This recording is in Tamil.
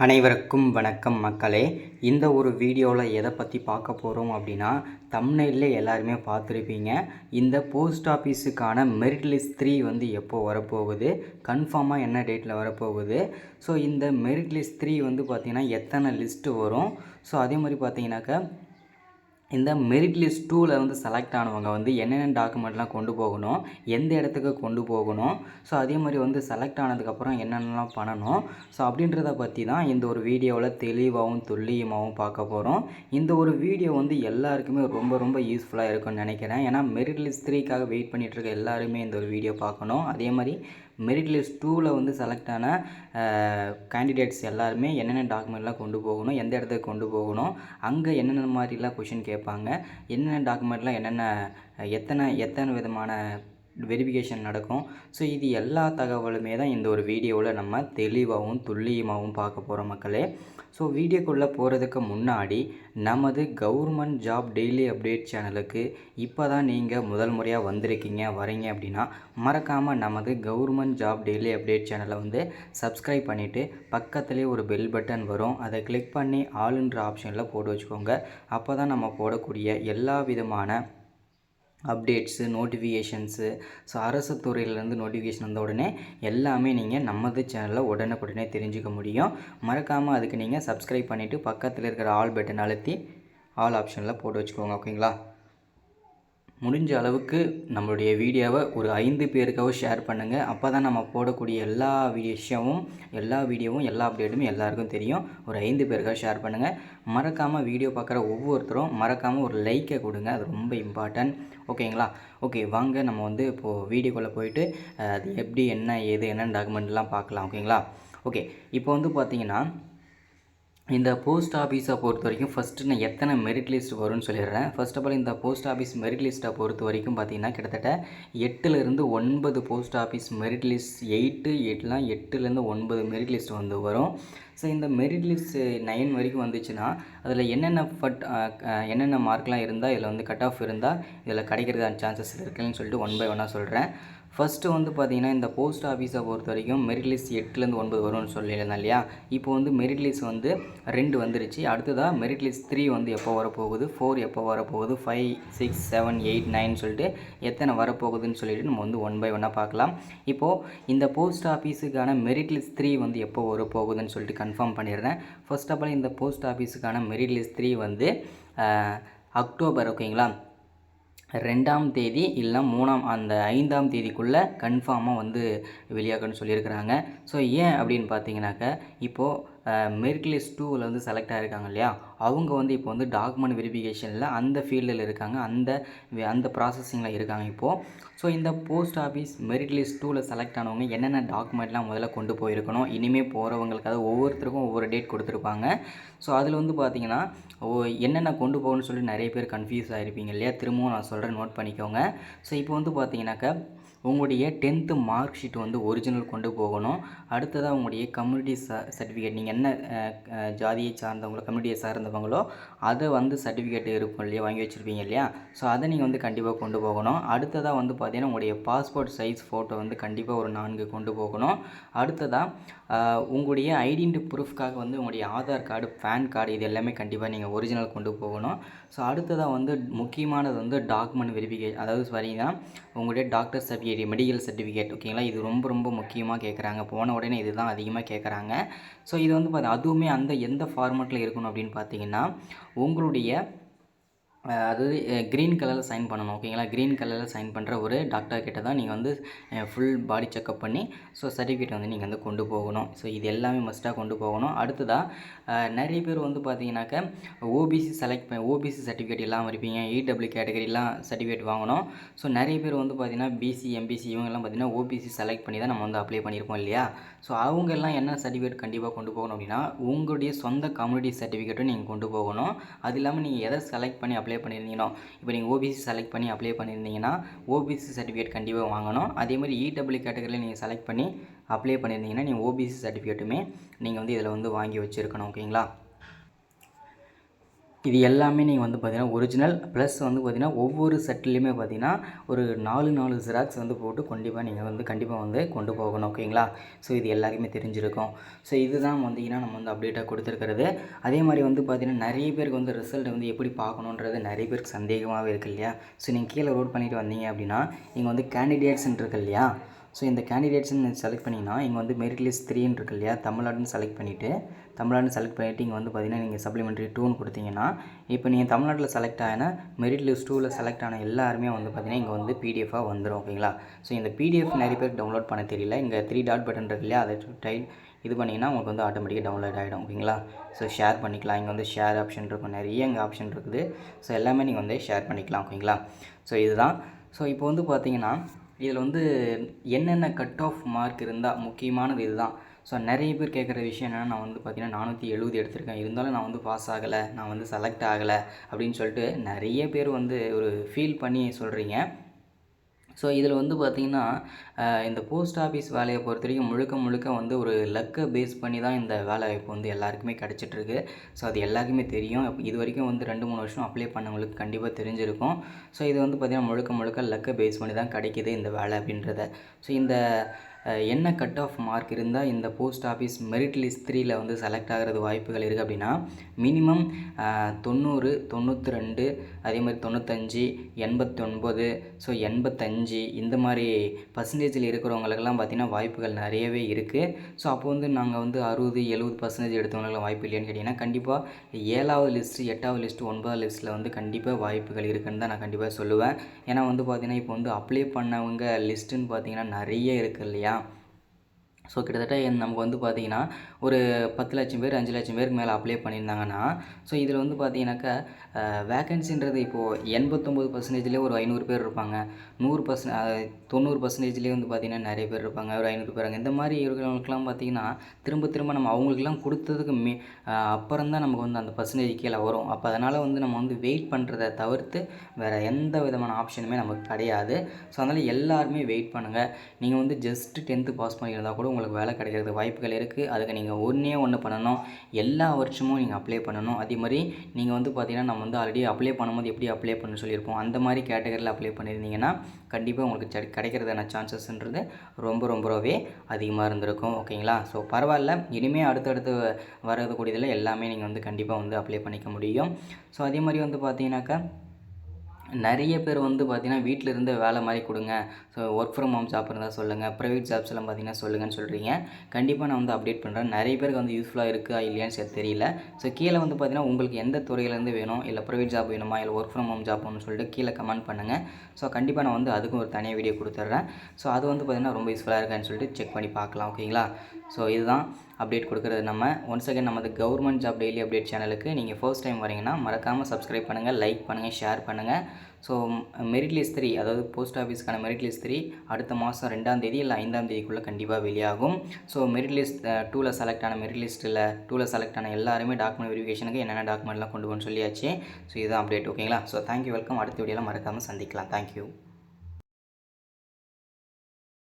அனைவருக்கும் வணக்கம் மக்களே. இந்த ஒரு வீடியோவில் எதை பற்றி பார்க்க போகிறோம் அப்படின்னா, தம்ப்நெயில்ல எல்லாருமே பார்த்துருப்பீங்க. இந்த போஸ்ட் ஆஃபீஸுக்கான மெரிட் லிஸ்ட் 3 வந்து எப்போ வரப்போகுது, கன்ஃபார்மாக என்ன டேட்டில் வரப்போகுது. ஸோ இந்த மெரிட் லிஸ்ட் 3 வந்து பார்த்திங்கன்னா எத்தனை லிஸ்ட்டு வரும். ஸோ அதே மாதிரி பார்த்தீங்கன்னாக்கா இந்த மெரிட் லிஸ்ட் 2ல் வந்து செலக்ட் ஆனவங்க வந்து என்னென்ன டாக்குமெண்ட்லாம் கொண்டு போகணும், எந்த இடத்துக்கு கொண்டு போகணும், ஸோ அதே மாதிரி வந்து செலக்ட் ஆனதுக்கப்புறம் என்னென்னலாம் பண்ணணும், ஸோ அப்படின்றத பற்றி தான் இந்த ஒரு வீடியோவில் தெளிவாகவும் துல்லியமாகவும் பார்க்க போகிறோம். இந்த ஒரு வீடியோ வந்து எல்லாருக்குமே ரொம்ப ரொம்ப யூஸ்ஃபுல்லாக இருக்கும்னு நினைக்கிறேன். ஏன்னா மெரிட் லிஸ்ட் 3க்காக வெயிட் பண்ணிகிட்டு இருக்க எல்லாருமே இந்த ஒரு வீடியோ பார்க்கணும். அதே மாதிரி மெரிட் லிஸ்ட் 2ல் வந்து செலக்ட் ஆன கேண்டிடேட்ஸ் எல்லாருமே என்னென்ன டாக்குமெண்ட்லாம் கொண்டு போகணும், எந்த இடத்துக்கு கொண்டு போகணும், அங்கே என்னென்ன மாதிரிலாம் கொஷின் கேட்பாங்க, என்னென்ன டாக்குமெண்ட்லாம் எத்தனை எத்தனை விதமான வெரிஃபிகேஷன் நடக்கும். ஸோ இது எல்லா தகவலுமே தான் இந்த ஒரு வீடியோவில் நம்ம தெளிவாகவும் துல்லியமாகவும் பார்க்க போகிறோம் மக்களே. ஸோ வீடியோக்குள்ளே போகிறதுக்கு முன்னாடி நமது கவர்மெண்ட் ஜாப் டெய்லி அப்டேட் சேனலுக்கு இப்போ தான் நீங்கள் முதல் முறையாக வரீங்க அப்படின்னா மறக்காமல் நமது கவர்மெண்ட் ஜாப் டெய்லி அப்டேட் சேனலை வந்து சப்ஸ்கிரைப் பண்ணிவிட்டு பக்கத்துலேயே ஒரு பெல் பட்டன் வரும், அதை கிளிக் பண்ணி ஆளுன்ற ஆப்ஷனில் போட்டு வச்சுக்கோங்க. அப்போ தான் நம்ம போடக்கூடிய எல்லா விதமான அப்டேட்ஸு, நோட்டிஃபிகேஷன்ஸு, ஸோ அரசு துறையிலேருந்து நோட்டிஃபிகேஷன் வந்த உடனே எல்லாமே நீங்கள் நமது சேனலில் உடனுக்குடனே தெரிஞ்சுக்க முடியும். மறக்காமல் அதுக்கு நீங்கள் சப்ஸ்கிரைப் பண்ணிவிட்டு பக்கத்தில் இருக்கிற ஆல் பட்டன் அழுத்தி ஆல் ஆப்ஷனில் போட்டு வச்சுக்கோங்க. ஓகேங்களா? முடிஞ்ச அளவுக்கு நம்மளுடைய வீடியோவை ஒரு 5 பேருக்காகவும் ஷேர் பண்ணுங்கள். அப்போ தான் நம்ம போடக்கூடிய எல்லா வீடியோவும் எல்லா அப்டேட்டுமே எல்லாருக்கும் தெரியும். ஒரு 5 பேருக்காக ஷேர் பண்ணுங்கள். மறக்காமல் வீடியோ பார்க்குற ஒவ்வொருத்தரும் மறக்காமல் ஒரு லைக்கை கொடுங்க, அது ரொம்ப இம்பார்ட்டன்ட். ஓகேங்களா? ஓகே, வாங்க நம்ம வந்து இப்போது வீடியோக்குள்ளே போயிட்டு அது எப்படி என்னென்ன டாக்குமெண்ட்லாம் பார்க்கலாம். ஓகேங்களா? ஓகே, இப்போ வந்து பார்த்திங்கன்னா இந்த போஸ்ட் ஆஃபீஸை பொறுத்த வரைக்கும் ஃபஸ்ட்டு நான் எத்தனை மெரிட் லிஸ்ட் வரும்னு சொல்லிடுறேன். ஃபர்ஸ்ட் ஆஃப் ஆல் இந்த போஸ்ட் ஆஃபீஸ் மெரிட் லிஸ்ட்டை பொறுத்த வரைக்கும் பார்த்திங்கன்னா கிட்டத்தட்ட 8லேருந்து 9 போஸ்ட் ஆஃபீஸ் மெரிட் லிஸ்ட் 8லேருந்து 9 மெரிட் லிஸ்ட் வந்து வரும். ஸோ இந்த மெரிட் லிஸ்ட் 9 வரைக்கும் வந்துச்சுன்னா அதில் என்னென்ன மார்க்லாம் இருந்தால் இதில் வந்து கட் ஆஃப் இருந்தால் இதில் கிடைக்கிறதுக்கான சான்சஸ் இருக்குன்னு சொல்லிட்டு 1 by 1 சொல்கிறேன். ஃபஸ்ட்டு வந்து பார்த்திங்கன்னா இந்த போஸ்ட் ஆஃபீஸை பொறுத்த வரைக்கும் மெரிட் லிஸ்ட் 8லேருந்து 9 வரும்னு சொல்லியிருந்தேன் இல்லையா. இப்போ வந்து மெரிட் லிஸ்ட் வந்து 2 வந்துருச்சு. அடுத்ததாக மெரிட் லிஸ்ட் 3 வந்து எப்போ வரப்போகுது, 4 எப்போ வரப்போகுது, 5, 6, 7, 8, 9 சொல்லிட்டு எத்தனை வரப்போகுதுன்னு சொல்லிட்டு நம்ம வந்து 1 by 1 பார்க்கலாம். இப்போது இந்த போஸ்ட் ஆஃபீஸுக்கான மெரிட் லிஸ்ட் 3 வந்து எப்போ வரப்போகுதுன்னு சொல்லிட்டு கன்ஃபார்ம் பண்ணிடுறேன். ஃபர்ஸ்ட் ஆஃப் ஆல் இந்த போஸ்ட் ஆஃபீஸுக்கான மெரிட் லிஸ்ட் 3 வந்து அக்டோபர், ஓகேங்களா, 2ஆம் தேதி இல்லை 5ஆம் தேதிக்குள்ளே கன்ஃபார்மாக வந்து வெளியாகுன்னு சொல்லியிருக்கிறாங்க. ஸோ ஏன் அப்படின்னு பார்த்தீங்கன்னாக்கா இப்போது மெரிட் லிஸ்ட் 2வில் வந்து செலக்ட் ஆகிருக்காங்க இல்லையா, அவங்க வந்து இப்போ வந்து டாக்குமெண்ட் வெரிஃபிகேஷனில் அந்த ஃபீல்டில் இருக்காங்க, அந்த ப்ராசஸிங்கில் இருக்காங்க இப்போது. ஸோ இந்த போஸ்ட் ஆஃபீஸ் மெரிட் லிஸ்ட் 2வில் செலக்ட் ஆனவங்க என்னென்ன டாக்குமெண்ட்லாம் முதல்ல கொண்டு போயிருக்கணும், இனிமேல் போகிறவங்களுக்கு அதாவது ஒவ்வொருத்தருக்கும் ஒவ்வொரு டேட் கொடுத்துருப்பாங்க. ஸோ அதில் வந்து பார்த்திங்கன்னா என்னென்ன கொண்டு போகணும்னு சொல்லி நிறைய பேர் கன்ஃபியூஸ் ஆகிருப்பீங்க இல்லையா. திரும்பவும் நான் சொல்கிறேன், நோட் பண்ணிக்கோங்க. ஸோ இப்போ வந்து பார்த்திங்கனாக்கா உங்களுடைய 10th மார்க் ஷீட் வந்து ஒரிஜினல் கொண்டு போகணும். அடுத்ததாக உங்களுடைய கம்யூனிட்டி சர்டிஃபிகேட், நீங்கள் என்ன ஜாதியை சார்ந்தவங்களோ கம்யூனிட்டியை சார்ந்தவங்களோ அதை வந்து சர்டிஃபிகேட் இருக்கும் இல்லையா, வாங்கி வச்சுருப்பீங்க இல்லையா. ஸோ அதை நீங்கள் வந்து கண்டிப்பாக கொண்டு போகணும். அடுத்ததாக வந்து பார்த்திங்கன்னா உங்களுடைய பாஸ்போர்ட் சைஸ் ஃபோட்டோ வந்து கண்டிப்பாக ஒரு 4 கொண்டு போகணும். அடுத்ததாக உங்களுடைய ஐடென்டி ப்ரூஃப்காக வந்து உங்களுடைய ஆதார் கார்டு, பேன் கார்டு இது எல்லாமே கண்டிப்பாக நீங்கள் ஒரிஜினல் கொண்டு போகணும். ஸோ அடுத்ததாக வந்து முக்கியமானது வந்து டாக்குமெண்ட் வெரிஃபிகேஷன், அதாவது பார்த்தீங்கன்னா உங்களுடைய டாக்டர் சர்டிஃபிகேட், மெடிக்கல் சர்டிஃபிகேட், ஓகேங்களா. இது ரொம்ப ரொம்ப முக்கியமாக கேட்குறாங்க. போன உடனே இது தான் அதிகமாக கேட்குறாங்க. ஸோ இது வந்து அதுவுமே எந்த ஃபார்மேட்டில் இருக்கணும் அப்படின்னு பார்த்தீங்கன்னா உங்களுடைய அதாவது க்ரீன் கலரில் சைன் பண்ணணும், ஓகேங்களா. க்ரீன் கலரில் சைன் பண்ணுற ஒரு டாக்டர் கிட்ட தான் நீங்கள் வந்து ஃபுல் பாடி செக்கப் பண்ணி ஸோ சர்டிஃபிகேட் வந்து நீங்கள் வந்து கொண்டு போகணும். ஸோ இது எல்லாமே மஸ்ட்டாக கொண்டு போகணும். அடுத்ததாக நிறைய பேர் வந்து பார்த்தீங்கன்னாக்கா ஓபிசி சர்டிஃபிகேட் இல்லாமல் இருப்பீங்க, இடபிள்யூ கேட்டகரிலாம் சர்டிஃபிகேட் வாங்கணும். ஸோ நிறைய பேர் வந்து பார்த்திங்கன்னா பிசி, எம்பிசி இவங்கெல்லாம் பார்த்திங்கன்னா ஓபிசி செலக்ட் பண்ணி தான் நம்ம வந்து அப்ளை பண்ணியிருப்போம் இல்லையா. ஸோ அவங்கெல்லாம் என்ன சர்டிஃபிகேட் கண்டிப்பாக கொண்டு போகணும் அப்படின்னா உங்களுடைய சொந்த கம்யூனிட்டி சர்டிஃபிகேட்டும் நீங்கள் கொண்டு போகணும். அது இல்லாமல் நீங்கள் எதை செலக்ட் பண்ணி அப்ளை பண்ணியிருந்தீங்கன்னா, இப்போ நீங்கள் ஓபிசி செலக்ட் பண்ணி அப்ளை பண்ணியிருந்தீங்கன்னா ஓபிசி சர்டிஃபிகேட் கண்டிப்பாக வாங்கணும். அதே மாதிரி இடபிள்யூ கேட்டகரியில் நீங்கள் செலக்ட் பண்ணி அப்ளை பண்ணியிருந்தீங்கன்னா நீங்கள் ஓபிசி சர்டிஃபிகேட்டுமே நீங்கள் வந்து இதில் வந்து வாங்கி வச்சுருக்கணும், ஓகேங்களா. இது எல்லாமே நீங்கள் வந்து பார்த்தீங்கன்னா ஒரிஜினல் ப்ளஸ் வந்து பார்த்தீங்கன்னா ஒவ்வொரு செட்லேயுமே பார்த்தீங்கன்னா ஒரு 4 ஜெராக்ஸ் வந்து போட்டு நீங்கள் வந்து கண்டிப்பாக வந்து கொண்டு போகணும். ஓகேங்களா? ஸோ இது எல்லாருக்குமே தெரிஞ்சிருக்கும். ஸோ இதுதான் வந்தீங்கன்னா நம்ம வந்து அப்டேட்டாக கொடுத்துருக்கிறது. அதே மாதிரி வந்து பார்த்தீங்கன்னா நிறைய பேருக்கு வந்து ரிசல்ட் வந்து எப்படி பார்க்கணுன்றது நிறைய பேருக்கு சந்தேகமாகவே இருக்குது இல்லையா? ஸோ நீங்கள் கீழே ரோட் பண்ணிட்டு வந்தீங்க அப்படின்னா இங்கே வந்து கேண்டிடேட்ஸ்ன்னு இருக்கு இல்லையா? ஸோ இந்த கேண்டிடேட்ஸ்ன்னு செலக்ட் பண்ணிங்கன்னா இங்கே வந்து மெரிட் லிஸ்ட் 3ன்னு இருக்கு இல்லையா? தமிழ்நாடுன்னு செலக்ட் பண்ணிவிட்டு இங்கே வந்து பார்த்தீங்கன்னா நீங்கள் சப்ளிமெண்ட்ரி 2ன்னு கொடுத்தீங்கன்னா இப்போ நீங்கள் தமிழ்நாட்டில் செலக்ட் ஆன மெரிட் லிஸ்ட் 2ல் செலக்ட் ஆன எல்லாருமே வந்து பார்த்தீங்கன்னா இங்கே வந்து பிடிஎஃபாக வந்துடும். ஓகேங்களா? ஸோ இந்த பிடிஎஃப் நிறைய பேர் டவுன்லோட் பண்ண தெரியல. இங்கே 3 டாட் பட்டன் இருக்கு இல்லையா? அதை இது பண்ணிங்கன்னா உங்களுக்கு வந்து ஆட்டோமேட்டிக்காக டவுன்லோட் ஆகிடும். ஓகேங்களா? ஸோ ஷேர் பண்ணிக்கலாம். இங்கே வந்து ஷேர் ஆப்ஷன் இருக்கும், நிறைய இங்கே ஆப்ஷன் இருக்குது. ஸோ எல்லாமே நீங்கள் வந்து ஷேர் பண்ணிக்கலாம். ஓகேங்களா? ஸோ இதுதான். ஸோ இப்போ வந்து பார்த்தீங்கன்னா இதில் வந்து என்னென்ன கட் ஆஃப் மார்க் இருந்தால் முக்கியமானது இதுதான். ஸோ நிறைய பேர் கேட்குற விஷயம் என்னென்னா நான் வந்து பார்த்தீங்கன்னா 470 எடுத்திருக்கேன், இருந்தாலும் நான் வந்து பாஸ் ஆகலை, நான் வந்து செலக்ட் ஆகலை அப்படின்னு சொல்லிட்டு நிறைய பேர் வந்து ஒரு ஃபீல் பண்ணி சொல்கிறீங்க. ஸோ இதில் வந்து பார்த்திங்கன்னா இந்த போஸ்ட் ஆஃபீஸ் வேலையை பொறுத்த வரைக்கும் முழுக்க வந்து ஒரு லக்கை பேஸ் பண்ணி தான் இந்த வேலை இப்போ வந்து எல்லாருக்குமே கிடச்சிட்ருக்கு. ஸோ அது எல்லாருக்குமே தெரியும். இது வரைக்கும் வந்து 2-3 வருஷம் அப்ளை பண்ணவங்களுக்கு கண்டிப்பாக தெரிஞ்சிருக்கும். ஸோ இது வந்து பார்த்திங்கன்னா முழுக்க லக்கை பேஸ் பண்ணி தான் கிடைக்கிது இந்த வேலை அப்படின்றத. ஸோ இந்த என்ன கட் ஆஃப் மார்க் இருந்தால் இந்த போஸ்ட் ஆஃபீஸ் மெரிட் லிஸ்ட் 3ல் வந்து செலக்ட் ஆகிறது வாய்ப்புகள் இருக்குது அப்படின்னா மினிமம் 90, 92, அதே மாதிரி 95, 89, ஸோ 85 இந்த மாதிரி பர்சன்டேஜில் இருக்கிறவங்களுக்கெல்லாம் பார்த்திங்கன்னா வாய்ப்புகள் நிறையவே இருக்குது. ஸோ அப்போ வந்து நாங்கள் வந்து 60-70% எடுத்தவங்களுக்குலாம் வாய்ப்பு இல்லையான்னு கேட்டிங்கன்னா கண்டிப்பாக 7வது லிஸ்ட்டு, 8வது லிஸ்ட்டு, 9வது லிஸ்ட்டில் வந்து கண்டிப்பாக வாய்ப்புகள் இருக்குதுன்னு தான் நான் கண்டிப்பாக சொல்லுவேன். ஏன்னா வந்து பார்த்திங்கன்னா இப்போ வந்து அப்ளை பண்ணவங்க லிஸ்ட்டுன்னு பார்த்திங்கன்னா நிறைய இருக்குது இல்லையா? ஸோ கிட்டத்தட்ட நமக்கு வந்து பார்த்திங்கன்னா ஒரு 10 லட்சம் பேர் 5 லட்சம் பேருக்கு மேலே அப்ளை பண்ணியிருந்தாங்கன்னா ஸோ இதில் வந்து பார்த்திங்கனாக்கா வேக்கன்சின்றது இப்போது 89%லேயே ஒரு 500 பேர் இருப்பாங்க, 90%லேயே வந்து பார்த்திங்கன்னா நிறைய பேர் இருப்பாங்க, ஒரு 500 பேர். இந்த மாதிரி இருக்கிறவங்களுக்குலாம் பார்த்திங்கன்னா திரும்ப நம்ம அவங்களுக்குலாம் கொடுத்ததுக்கு அப்புறம் தான் நமக்கு வந்து அந்த பர்சன்டேஜ் கீழே வரும். அப்போ அதனால் வந்து நம்ம வந்து வெயிட் பண்ணுறதை தவிர்த்து வேறு எந்த விதமான ஆப்ஷனுமே நமக்கு கிடையாது. ஸோ அதனால் எல்லாருமே வெயிட் பண்ணுங்கள். நீங்கள் வந்து ஜஸ்ட் 10th பாஸ் பண்ணியிருந்தால் கூட உங்களுக்கு வேலை கிடைக்கிறதுக்கு வாய்ப்புகள் இருக்குது. அதுக்கு நீங்கள் ஒன்று பண்ணணும், எல்லா வருஷமும் நீங்கள் அப்ளை பண்ணணும். அதே மாதிரி நீங்கள் வந்து பார்த்திங்கன்னா நம்ம வந்து ஆல்ரெடி அப்ளை பண்ணும்போது எப்படி அப்ளை பண்ண சொல்லியிருப்போம், அந்த மாதிரி கேட்டகரியில் அப்ளை பண்ணியிருந்தீங்கன்னா கண்டிப்பாக உங்களுக்கு கிடைக்கிறதான சான்சஸ்ன்றது ரொம்பவே அதிகமாக இருந்திருக்கும். ஓகேங்களா? ஸோ பரவாயில்ல, இனிமேல் அடுத்தடுத்து வரக்கூடியதில் எல்லாமே நீங்கள் வந்து கண்டிப்பாக வந்து அப்ளை பண்ணிக்க முடியும். ஸோ அதே மாதிரி வந்து பார்த்தீங்கன்னாக்கா நிறைய பேர் வந்து பார்த்திங்கன்னா வீட்டில் இருந்து வேலை மாதிரி கொடுங்க, so work from home job இருந்தால் சொல்லுங்கள், ப்ரைவேட் ஜாப்ஸ் எல்லாம் பார்த்திங்கன்னா சொல்லுங்கன்னு சொல்கிறீங்க. கண்டிப்பாக நான் வந்து அப்டேட் பண்ணுறேன். நிறைய பேருக்கு வந்து யூஸ்ஃபுல்லாக இருக்கா இல்லையான்னு தெரியல. ஸோ கீழே வந்து பார்த்திங்கன்னா உங்களுக்கு எந்த துறையிலேருந்து வேணும், இல்லை ப்ரைவேட் ஜாப் வேணுமா, இல்லை ஒர்க் ஃப்ரம் ஹோம் ஜாப் வேணும்னு சொல்லிட்டு கீழே கமெண்ட் பண்ணுங்கள். ஸோ கண்டிப்பாக நான் வந்து அதுக்கும் ஒரு தனியாக வீடியோ கொடுத்துட்றேன். ஸோ அது வந்து பார்த்திங்கன்னா ரொம்ப யூஸ்ஃபுல்லாக இருக்கான்னு சொல்லிட்டு செக் பண்ணி பார்க்கலாம். ஓகேங்களா? ஸோ இதுதான் அப்டேட் கொடுக்குறது. நம்ம ஒன்ஸ் அகேன் நமது கவர்மெண்ட் ஜாப் டெய்லி அப்டேட் சேனலுக்கு நீங்கள் ஃபர்ஸ்ட் டைம் வரீங்கன்னா மறக்காமல் சப்ஸ்கிரைப் பண்ணுங்கள், லைக் பண்ணுங்கள், ஷேர் பண்ணுங்கள். ஸோ மெரிட் லிஸ்ட் 3, அதாவது போஸ்ட் ஆஃபீஸ்க்கான மெரிட் லிஸ்ட் 3 அடுத்த மாதம் 2ஆம் தேதி இல்லை 5ஆம் தேதிக்குள்ளே கண்டிப்பாக வெளியாகும். ஸோ மெரிட் லிஸ்ட் 2ல் செலக்ட் ஆன மெரிட் லிஸ்ட்டில் 2ல் செலக்ட் ஆன எல்லாருமே டாக்குமெண்ட் வெரிஃபிகேஷனுக்கு என்னென்ன டாக்குமெண்ட்லாம் கொண்டு போகணும்னு சொல்லியாச்சு. ஸோ இதுதான் அப்டேட். ஓகேங்களா? So thank you, welcome. அடுத்த வீடியோவில் மறக்காமல் சந்திக்கலாம். தேங்க்யூ.